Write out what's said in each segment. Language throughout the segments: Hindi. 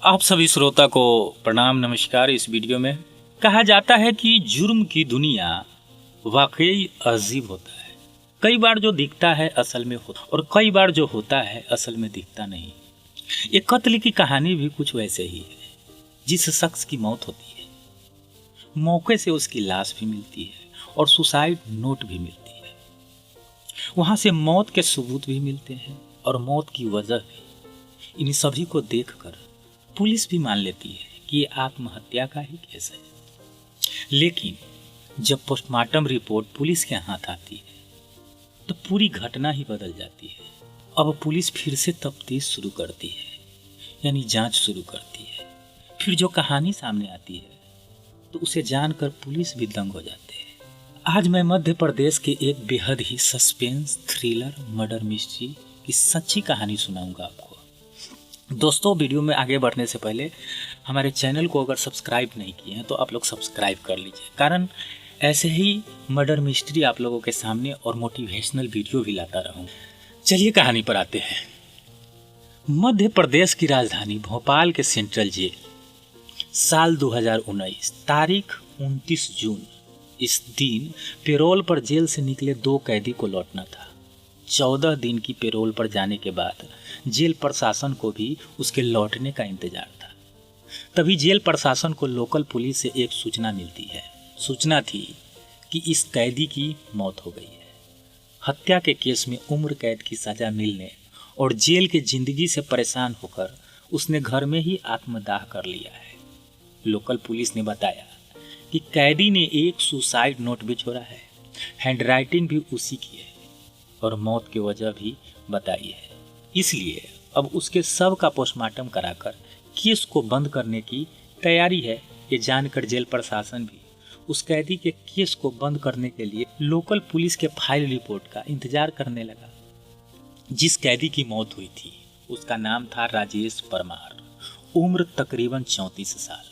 आप सभी श्रोता को प्रणाम नमस्कार। इस वीडियो में कहा जाता है कि जुर्म की दुनिया वाकई अजीब होता है। कई बार जो दिखता है असल में होता और कई बार जो होता है असल में दिखता नहीं। ये कत्ल की कहानी भी कुछ वैसे ही है। जिस शख्स की मौत होती है मौके से उसकी लाश भी मिलती है और सुसाइड नोट भी मिलती है। वहां से मौत के सबूत भी मिलते हैं और मौत की वजह भी। इन सभी को देखकर पुलिस भी मान लेती है कि ये आत्महत्या का ही केस है। लेकिन जब पोस्टमार्टम रिपोर्ट पुलिस के हाथ आती है तो पूरी घटना ही बदल जाती है। अब पुलिस फिर से तफ्तीश शुरू करती है, यानी जांच शुरू करती है। फिर जो कहानी सामने आती है तो उसे जानकर पुलिस भी दंग हो जाते हैं। आज मैं मध्य प्रदेश के एक बेहद ही सस्पेंस थ्रिलर मर्डर मिस्ट्री की सच्ची कहानी सुनाऊंगा आपको। दोस्तों, वीडियो में आगे बढ़ने से पहले हमारे चैनल को अगर सब्सक्राइब नहीं किए हैं तो आप लोग सब्सक्राइब कर लीजिए, कारण ऐसे ही मर्डर मिस्ट्री आप लोगों के सामने और मोटिवेशनल वीडियो भी लाता रहूँ। चलिए कहानी पर आते हैं। मध्य प्रदेश की राजधानी भोपाल के सेंट्रल जेल, साल 2019, तारीख 29 जून। इस दिन पेरोल पर जेल से निकले 2 कैदी को लौटना था। 14 दिन की पेरोल पर जाने के बाद जेल प्रशासन को भी उसके लौटने का इंतजार था। तभी जेल प्रशासन को लोकल पुलिस से एक सूचना मिलती है। सूचना थी कि इस कैदी की मौत हो गई है। हत्या के केस में उम्र कैद की सजा मिलने और जेल के जिंदगी से परेशान होकर उसने घर में ही आत्मदाह कर लिया है। लोकल पुलिस ने बताया कि कैदी ने एक सुसाइड नोट भी छोड़ा है, हैंडराइटिंग भी उसी की है और मौत की वजह भी बताई है। इसलिए अब उसके शव का पोस्टमार्टम कराकर केस को बंद करने की तैयारी है। ये जानकर जेल प्रशासन भी उस कैदी के केस को बंद करने के लिए लोकल पुलिस के फाइल रिपोर्ट का इंतजार करने लगा। जिस कैदी की मौत हुई थी उसका नाम था राजेश परमार, उम्र तकरीबन 34 साल।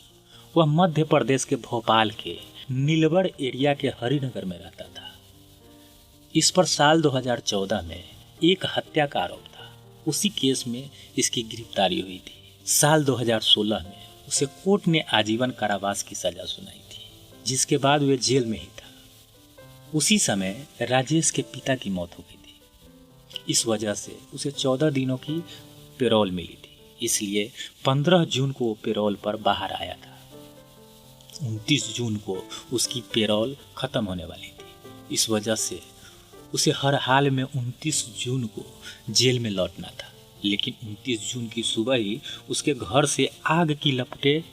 वह मध्य प्रदेश के भोपाल के नीलबड़ एरिया के हरिनगर में रहता था। इस पर साल 2014 में एक हत्या का आरोप था। उसी केस में इसकी गिरफ्तारी हुई थी। साल 2016 में उसे कोर्ट ने आजीवन कारावास की सजा सुनाई थी, जिसके बाद वह जेल में ही था। उसी समय राजेश के पिता की मौत हो गई थी। इस वजह से उसे 14 दिनों की पेरोल मिली थी। इसलिए 15 जून को वो पेरोल पर बाहर आया था। 29 जून को उसकी पेरोल खत्म होने वाली थी। इस वजह से उसे हर हाल में 29 जून को जेल में लौटना था। लेकिन 29 जून की सुबह ही उसके घर से आग की लपटें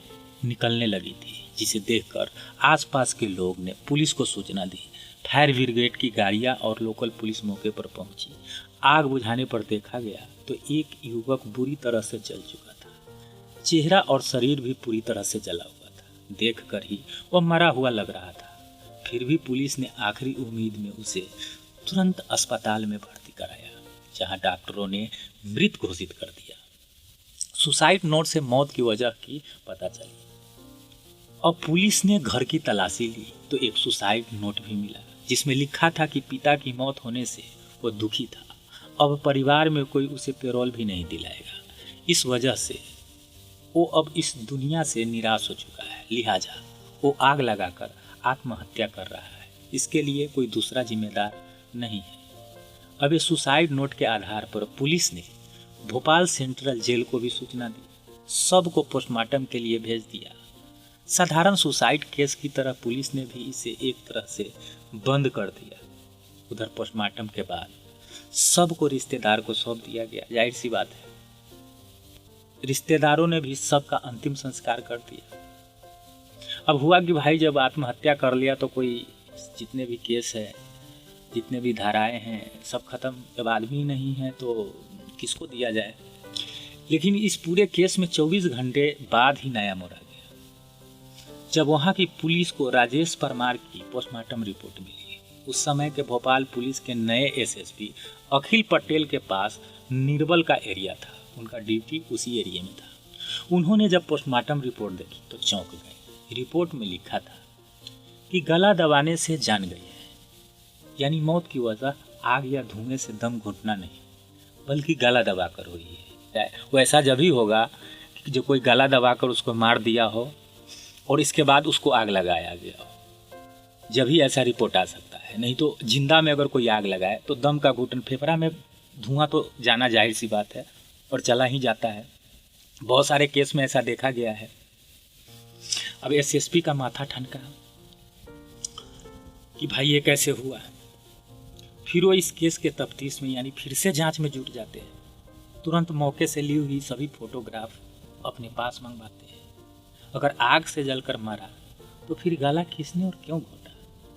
निकलने लगी थी, जिसे देखकर आसपास के लोग ने पुलिस को सूचना दी। फायर ब्रिगेड की गाड़ियां और लोकल पुलिस मौके पर पहुंची। आग बुझाने पर देखा गया तो एक युवक बुरी तरह से जल चुका था। चेहरा और शरीर भी पूरी तरह से जला हुआ था। देखकर ही वह मरा हुआ लग रहा था। फिर भी पुलिस ने आखिरी उम्मीद में उसे तुरंत अस्पताल में भर्ती कराया, जहां डॉक्टरों ने मृत घोषित कर दिया। सुसाइड नोट से मौत की वजह की पता चली। अब पुलिस ने घर की तलाशी ली तो एक सुसाइड नोट भी मिला, जिसमें लिखा था कि पिता की मौत होने से वो दुखी था। अब परिवार में कोई उसे पेरोल भी नहीं दिलाएगा। इस वजह से वो अब इस दुनिया से निराश हो चुका है। लिहाजा वो आग लगाकर आत्महत्या कर रहा है। इसके लिए कोई दूसरा जिम्मेदार नहीं है। अब इस सुसाइड नोट के आधार पर पुलिस ने भोपाल सेंट्रल जेल को भी सूचना दी। सबको पोस्टमार्टम के लिए भेज दिया। साधारण सुसाइड केस की तरह पुलिस ने भी इसे एक तरह से बंद कर दिया। उधर पोस्टमार्टम के बाद सबको रिश्तेदार को सौंप दिया गया। जाहिर सी बात है, रिश्तेदारों ने भी सबका अंतिम संस्कार कर दिया। अब हुआ कि भाई जब आत्महत्या कर लिया तो कोई जितने भी केस है, जितने भी धाराएं हैं, सब खत्म। जब आदमी नहीं है तो किसको दिया जाए। लेकिन इस पूरे केस में 24 घंटे बाद ही नया मोड़ आ गया, जब वहां की पुलिस को राजेश परमार की पोस्टमार्टम रिपोर्ट मिली। उस समय के भोपाल पुलिस के नए एसएसपी अखिल पटेल के पास निर्बल का एरिया था। उनका ड्यूटी उसी एरिया में था। उन्होंने जब पोस्टमार्टम रिपोर्ट देखी तो चौंक गए। रिपोर्ट में लिखा था कि गला दबाने से जान गई है, यानी मौत की वजह आग या धुएं से दम घुटना नहीं, बल्कि गला दबाकर हुई है। वो ऐसा जब ही होगा जो कोई गला दबाकर उसको मार दिया हो और इसके बाद उसको आग लगाया गया हो, जब ही ऐसा रिपोर्ट आ सकता है। नहीं तो जिंदा में अगर कोई आग लगाए तो दम का घुटन, फेफड़ा में धुआं तो जाना जाहिर सी बात है और चला ही जाता है। बहुत सारे केस में ऐसा देखा गया है। अब एसएसपी का माथा ठनका कि भाई ये कैसे हुआ। फिर वो इस केस के तफ्तीश में यानी फिर से जांच में जुट जाते हैं। तुरंत मौके से ली हुई सभी फोटोग्राफ अपने पास मंगवाते हैं। अगर आग से जलकर मरा तो फिर गला किसने और क्यों घोटा,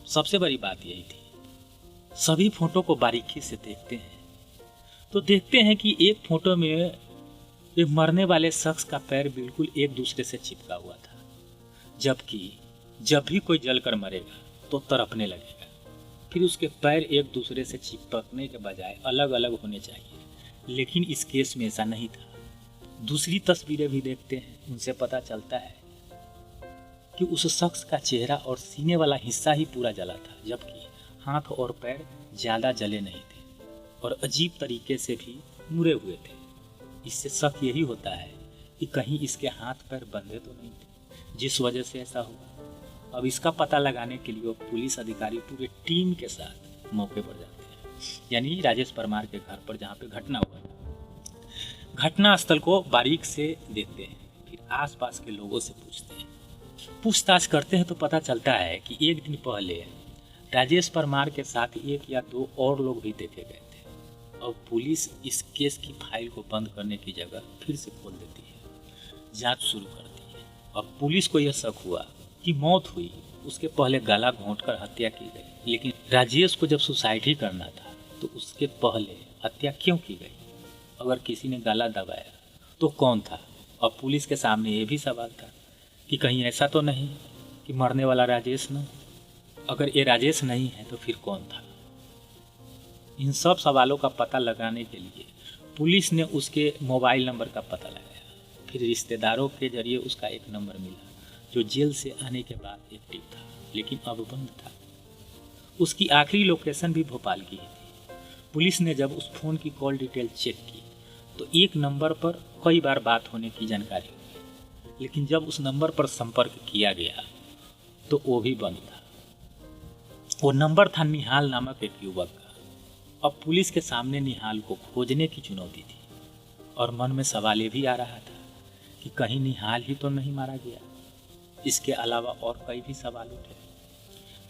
सबसे बड़ी बात यही थी। सभी फोटो को बारीकी से देखते हैं तो देखते हैं कि एक फोटो में एक मरने वाले शख्स का पैर बिल्कुल एक दूसरे से चिपका हुआ था, जबकि जब भी कोई जलकर मरेगा तो तड़पने लगेगा। फिर उसके पैर एक दूसरे से चिपकने के बजाय अलग अलग होने चाहिए, लेकिन इस केस में ऐसा नहीं था। दूसरी तस्वीरें भी देखते हैं, उनसे पता चलता है कि उस शख्स का चेहरा और सीने वाला हिस्सा ही पूरा जला था, जबकि हाथ और पैर ज़्यादा जले नहीं थे और अजीब तरीके से भी मुड़े हुए थे। इससे शक यही होता है कि कहीं इसके हाथ पैर बंधे तो नहीं थे, जिस वजह से ऐसा हुआ। अब इसका पता लगाने के लिए वो पुलिस अधिकारी पूरे टीम के साथ मौके पर जाते हैं, यानी राजेश परमार के घर पर जहाँ पे घटना हुआ था। घटना स्थल को बारीक से देखते हैं, फिर आसपास के लोगों से पूछते हैं। पूछताछ करते हैं तो पता चलता है कि एक दिन पहले राजेश परमार के साथ एक या दो और लोग भी देखे गए थे। अब पुलिस इस केस की फाइल को बंद करने की जगह फिर से खोल देती है, जांच शुरू करती है। अब पुलिस को यह शक हुआ कि मौत हुई, उसके पहले गला घोंटकर हत्या की गई। लेकिन राजेश को जब सुसाइड ही करना था तो उसके पहले हत्या क्यों की गई? अगर किसी ने गला दबाया तो कौन था? अब पुलिस के सामने ये भी सवाल था कि कहीं ऐसा तो नहीं कि मरने वाला राजेश न? अगर ये राजेश नहीं है तो फिर कौन था? इन सब सवालों का पता लगाने के लिए पुलिस ने उसके मोबाइल नंबर का पता लगाया। फिर रिश्तेदारों के जरिए उसका एक नंबर मिला जो जेल से आने के बाद एक्टिव था, लेकिन अब बंद था। उसकी आखिरी लोकेशन भी भोपाल की ही थी। पुलिस ने जब उस फ़ोन की कॉल डिटेल चेक की तो एक नंबर पर कई बार बात होने की जानकारी हुई, लेकिन जब उस नंबर पर संपर्क किया गया तो वो भी बंद था। वो नंबर था निहाल नामक एक युवक का। अब पुलिस के सामने निहाल को खोजने की चुनौती थी और मन में सवाल ये भी आ रहा था कि कहीं निहाल ही तो नहीं मारा गया। इसके अलावा और कई भी सवाल उठे।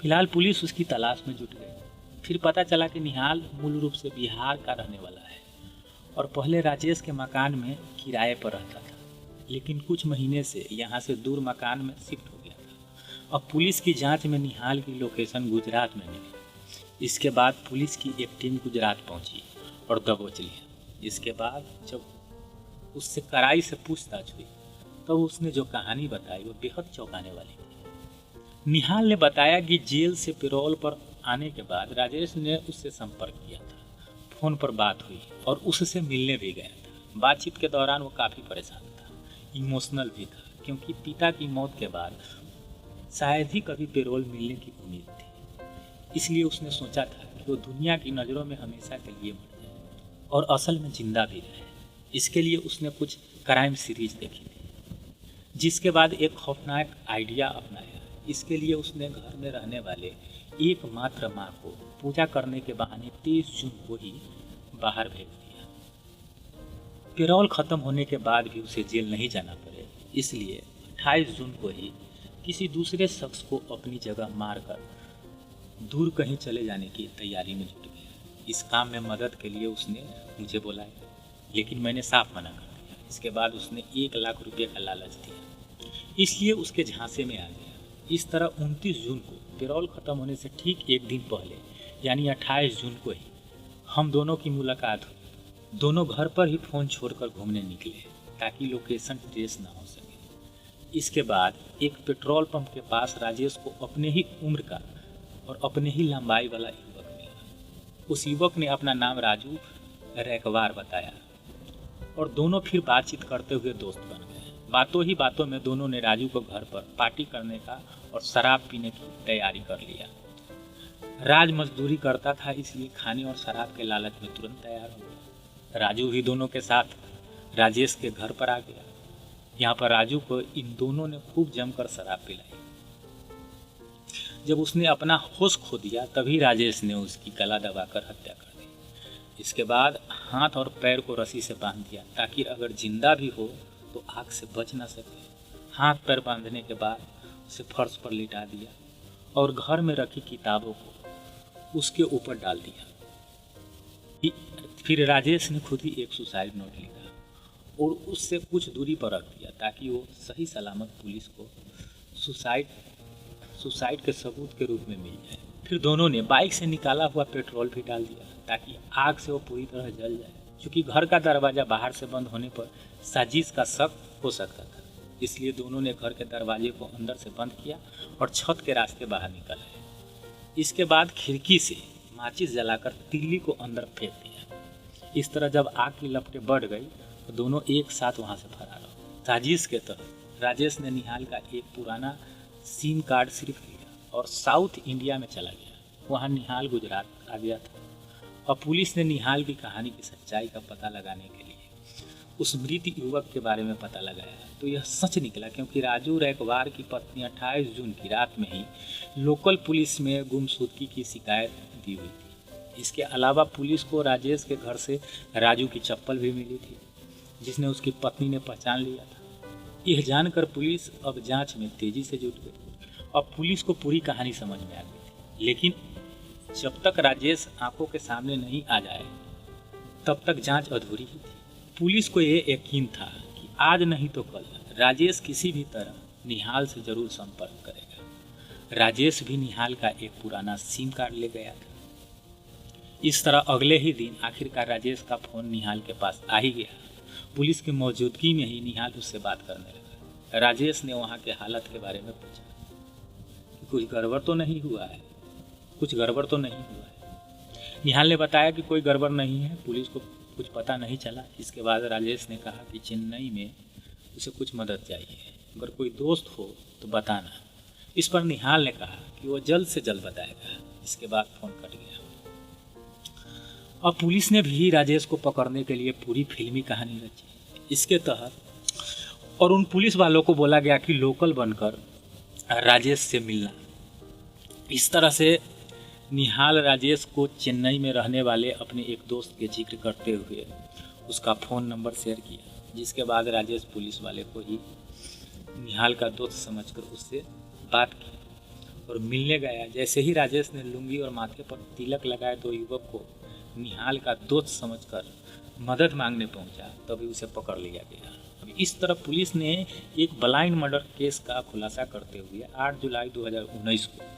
फिलहाल पुलिस उसकी तलाश में जुट गई। फिर पता चला कि निहाल मूल रूप से बिहार का रहने वाला है और पहले राजेश के मकान में किराए पर रहता था, लेकिन कुछ महीने से यहाँ से दूर मकान में शिफ्ट हो गया था। अब पुलिस की जांच में निहाल की लोकेशन गुजरात में मिली। इसके बाद पुलिस की एक टीम गुजरात पहुंची और दबोच लिया। इसके बाद जब उससे कड़ाई से पूछताछ हुई तो उसने जो कहानी बताई वो बेहद चौंकाने वाली थी। निहाल ने बताया कि जेल से पैरोल पर आने के बाद राजेश ने उससे संपर्क किया था, फ़ोन पर बात हुई और उससे मिलने भी गया था। बातचीत के दौरान वो काफ़ी परेशान था, इमोशनल भी था, क्योंकि पिता की मौत के बाद शायद ही कभी पैरोल मिलने की उम्मीद थी। इसलिए उसने सोचा था कि वो दुनिया की नज़रों में हमेशा के लिए मर जाए और असल में जिंदा भी रहे। इसके लिए उसने कुछ क्राइम सीरीज देखी थी, जिसके बाद एक खौफनाक आइडिया अपनाया। इसके लिए उसने घर में रहने वाले एकमात्र माँ को पूजा करने के बहाने 23 जून को ही बाहर भेज दिया। पैरोल खत्म होने के बाद भी उसे जेल नहीं जाना पड़े, इसलिए 28 जून को ही किसी दूसरे शख्स को अपनी जगह मारकर दूर कहीं चले जाने की तैयारी में जुट गया। इस काम में मदद के लिए उसने मुझे बुलाया, लेकिन मैंने साफ मना कर दिया। इसके बाद उसने 1 लाख रुपये का लालच दिया, इसलिए उसके झांसे में आ गया। इस तरह 29 जून को पैरोल ख़त्म होने से ठीक एक दिन पहले यानी 28 जून को ही हम दोनों की मुलाकात हुई। दोनों घर पर ही फ़ोन छोड़कर घूमने निकले ताकि लोकेशन ट्रेस ना हो सके। इसके बाद एक पेट्रोल पंप के पास राजेश को अपने ही उम्र का और अपने ही लंबाई वाला युवक मिला। उस युवक ने अपना नाम राजू रैकवार बताया और दोनों फिर बातचीत करते हुए दोस्त बन गए। बातों ही बातों में दोनों ने राजू को घर पर पार्टी करने का और शराब पीने की तैयारी कर लिया। राज मजदूरी करता था, इसलिए खाने और शराब के लालच में तुरंत तैयार हो गया। राजू भी दोनों के साथ राजेश के घर पर आ गया। यहाँ पर राजू को इन दोनों ने खूब जमकर शराब पिलाई। जब उसने अपना होश खो दिया तभी राजेश ने उसकी गला दबाकर हत्या कर दी। इसके बाद हाथ और पैर को रस्सी से बांध दिया ताकि अगर जिंदा भी हो तो आग से बच ना सके। हाथ पैर बांधने के बाद उसे फर्श पर लिटा दिया और घर में रखी किताबों को उसके ऊपर डाल दिया। फिर राजेश ने खुद ही एक सुसाइड नोट लिखा और उससे कुछ दूरी पर रख दिया ताकि वो सही सलामत पुलिस को सुसाइड के सबूत के रूप में मिल जाए। फिर दोनों ने बाइक से निकाला हुआ पेट्रोल भी डाल दिया ताकि आग से वो पूरी तरह जल जाए। क्योंकि घर का दरवाज़ा बाहर से बंद होने पर साजिश का शक हो सकता था, इसलिए दोनों ने घर के दरवाजे को अंदर से बंद किया और छत के रास्ते बाहर निकल आए। इसके बाद खिड़की से माचिस जलाकर तिल्ली को अंदर फेंक दिया। इस तरह जब आग की लपटें बढ़ गई तो दोनों एक साथ वहां से फरार हो। साजिश के तहत राजेश ने निहाल का एक पुराना सिम कार्ड सिर्फ लिया और साउथ इंडिया में चला गया। वहाँ निहाल गुजरात आ गया था और पुलिस ने निहाल की कहानी की सच्चाई का पता लगाने के लिए उस मृत युवक के बारे में पता लगाया तो यह सच निकला, क्योंकि राजू रैकवार की पत्नी 28 जून की रात में ही लोकल पुलिस में गुमशुदगी की शिकायत दी हुई थी। इसके अलावा पुलिस को राजेश के घर से राजू की चप्पल भी मिली थी जिसने उसकी पत्नी ने पहचान लिया था। यह जानकर पुलिस अब जांच में तेजी से जुट गई और पुलिस को पूरी कहानी समझ में आ गई थी। लेकिन जब तक राजेश आंखों के सामने नहीं आ जाए तब तक जांच अधूरी ही थी। पुलिस को यह यकीन था कि आज नहीं तो कल राजेश किसी भी तरह निहाल से जरूर संपर्क करेगा। राजेश भी निहाल का एक पुराना सिम कार्ड ले गया था। इस तरह अगले ही दिन आखिरकार राजेश का फोन निहाल के पास आ ही गया। पुलिस की मौजूदगी में ही निहाल उससे बात करने लगा। राजेश ने वहाँ के हालत के बारे में पूछा कि कुछ गड़बड़ तो नहीं हुआ है। निहाल ने बताया कि कोई गड़बड़ नहीं है, पुलिस को कुछ पता नहीं चला। इसके बाद राजेश ने कहा कि चेन्नई में उसे कुछ मदद चाहिए, अगर कोई दोस्त हो तो बताना। इस पर निहाल ने कहा कि वो जल्द से जल्द बताएगा। इसके बाद फोन कट गया। अब पुलिस ने भी राजेश को पकड़ने के लिए पूरी फिल्मी कहानी रची। इसके तहत और उन पुलिस वालों को बोला गया कि लोकल बनकर राजेश से मिलना। इस तरह से निहाल राजेश को चेन्नई में रहने वाले अपने एक दोस्त के जिक्र करते हुए उसका फ़ोन नंबर शेयर किया, जिसके बाद राजेश पुलिस वाले को ही निहाल का दोस्त समझकर उससे बात की और मिलने गया। जैसे ही राजेश ने लुंगी और माथे पर तिलक लगाए तो युवक को निहाल का दोस्त समझकर मदद मांगने पहुंचा, तभी उसे पकड़ लिया गया। अब इस तरह पुलिस ने एक ब्लाइंड मर्डर केस का खुलासा करते हुए 8 जुलाई 2019 को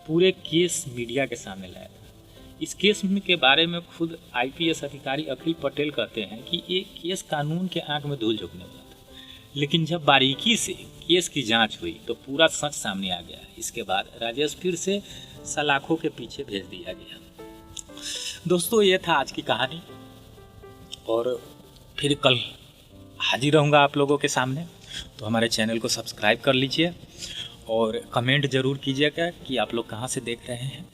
पूरे केस मीडिया के सामने लाया था। इस केस के बारे में खुद IPS अधिकारी अखिल पटेल कहते हैं कि ये केस कानून के आंख में धूल झोंकने वाला था, लेकिन जब बारीकी से केस की जांच हुई तो पूरा सच सामने आ गया। इसके बाद राजेश फिर से सलाखों के पीछे भेज दिया गया। दोस्तों, ये था आज की कहानी और फिर कल हाजिर रहूँगा आप लोगों के सामने। तो हमारे चैनल को सब्सक्राइब कर लीजिए और कमेंट ज़रूर कीजिएगा कि आप लोग कहाँ से देख रहे हैं।